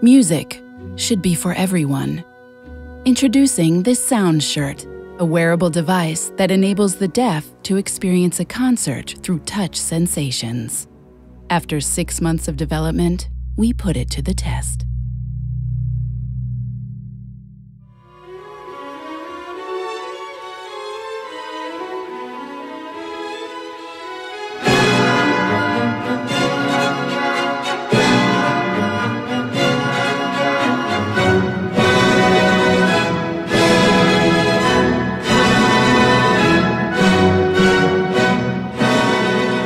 Music should be for everyone. Introducing this Sound Shirt, a wearable device that enables the deaf to experience a concert through touch sensations. After 6 months of development, we put it to the test.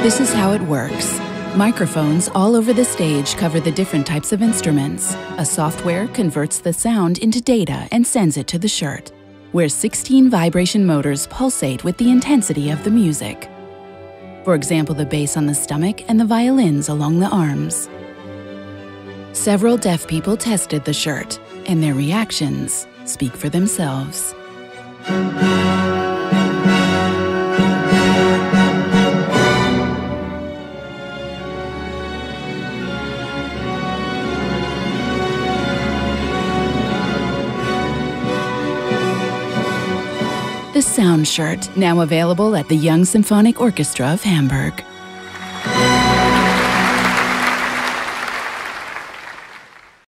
This is how it works. Microphones all over the stage cover the different types of instruments. A software converts the sound into data and sends it to the shirt, where 16 vibration motors pulsate with the intensity of the music. For example, the bass on the stomach and the violins along the arms. Several deaf people tested the shirt, and their reactions speak for themselves. The Sound Shirt, now available at the Young Symphonic Orchestra of Hamburg.